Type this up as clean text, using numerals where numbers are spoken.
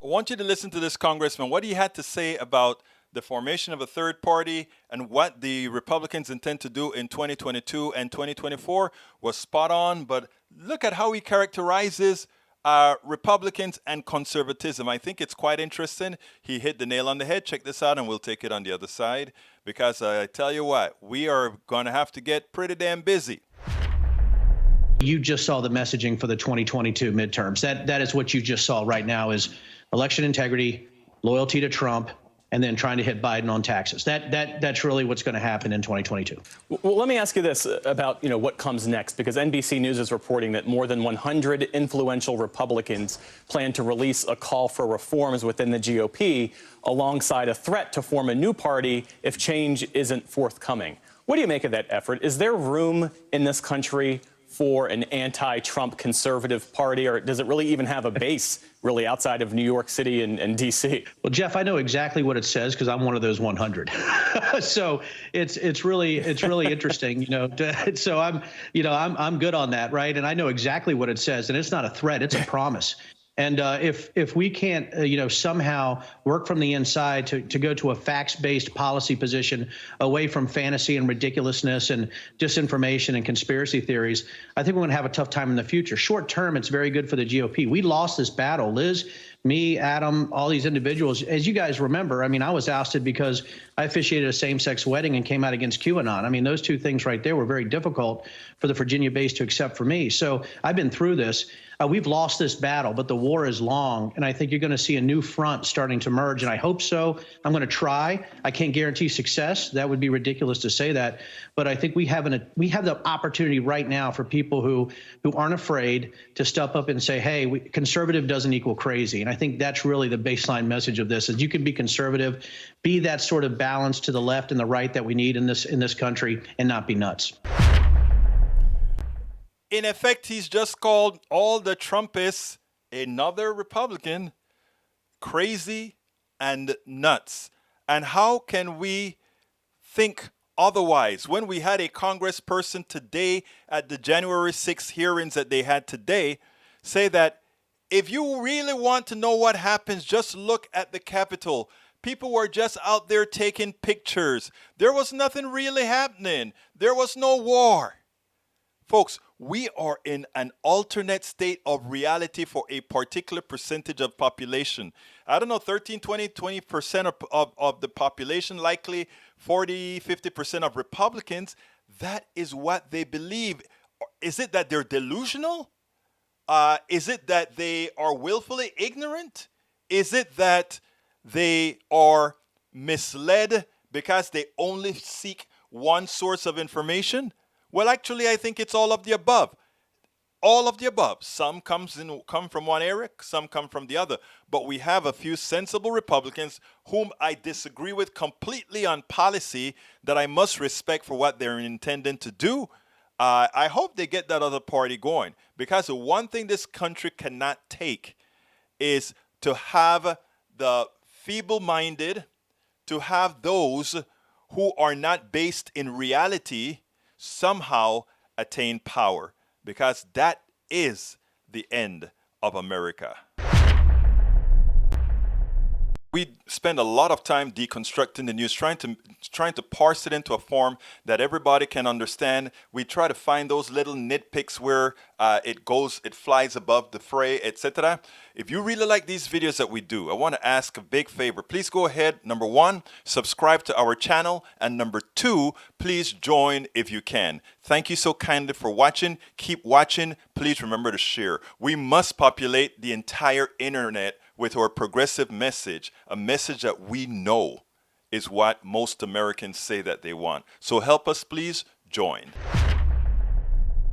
I want you to listen to this congressman, what he had to say about the formation of a third party and what the Republicans intend to do in 2022 and 2024 was spot on. But look at how he characterizes Republicans and conservatism. I think it's quite interesting. He hit the nail on the head. Check this out, and we'll take it on the other side. Because I tell you what, we are going to have to get pretty damn busy. You just saw the messaging for the 2022 midterms. That is what you just saw right now is election integrity, loyalty to Trump, and then trying to hit Biden on taxes. That's really what's going to happen in 2022. Well, let me ask you this about what comes next, because NBC News is reporting that more than 100 influential Republicans plan to release a call for reforms within the GOP alongside a threat to form a new party if change isn't forthcoming. What do you make of that effort? Is there room in this country for an anti-Trump conservative party, or does it really even have a base really outside of New York City and D.C.? Well, Jeff, I know exactly what it says because I'm one of those 100. So it's really interesting, So I'm good on that, right? And I know exactly what it says, and it's not a threat; it's a promise. And if we can't, somehow work from the inside to go to a facts-based policy position away from fantasy and ridiculousness and disinformation and conspiracy theories, I think we're going to have a tough time in the future. Short term, it's very good for the GOP. We lost this battle. Liz, me, Adam, all these individuals, as you guys remember, I was ousted because I officiated a same-sex wedding and came out against QAnon. Those two things right there were very difficult for the Virginia base to accept for me. So I've been through this. We've lost this battle, but the war is long, and I think you're going to see a new front starting to emerge, and I hope so. I'm going to try. I can't guarantee success. That would be ridiculous to say that, but I think we have the opportunity right now for people who aren't afraid to step up and say, hey, conservative doesn't equal crazy, and I think that's really the baseline message of this, is you can be conservative, be that sort of balance to the left and the right that we need in this country, and not be nuts. In effect, he's just called all the Trumpists, another Republican, crazy and nuts. And how can we think otherwise when we had a congressperson today at the January 6th hearings that they had today say that if you really want to know what happens, just look at the Capitol. People were just out there taking pictures. There was nothing really happening. There was no war. Folks, we are in an alternate state of reality for a particular percentage of population. I don't know, 13, 20% of the population, likely 40, 50% of Republicans. That is what they believe. Is it that they're delusional? Is it that they are willfully ignorant? Is it that they are misled because they only seek one source of information? Well, actually, I think it's all of the above. All of the above. Some come from one area, some come from the other. But we have a few sensible Republicans whom I disagree with completely on policy that I must respect for what they're intending to do. I hope they get that other party going, because the one thing this country cannot take is to have the feeble-minded, to have those who are not based in reality somehow attain power, because that is the end of America. We spend a lot of time deconstructing the news, trying to parse it into a form that everybody can understand. We try to find those little nitpicks where it flies above the fray, etc. If you really like these videos that we do, I want to ask a big favor. Please go ahead, number one, subscribe to our channel, and number two, please join if you can. Thank you so kindly for watching. Keep watching. Please remember to share. We must populate the entire internet with our progressive message, a message that we know is what most Americans say that they want. So help us, please join.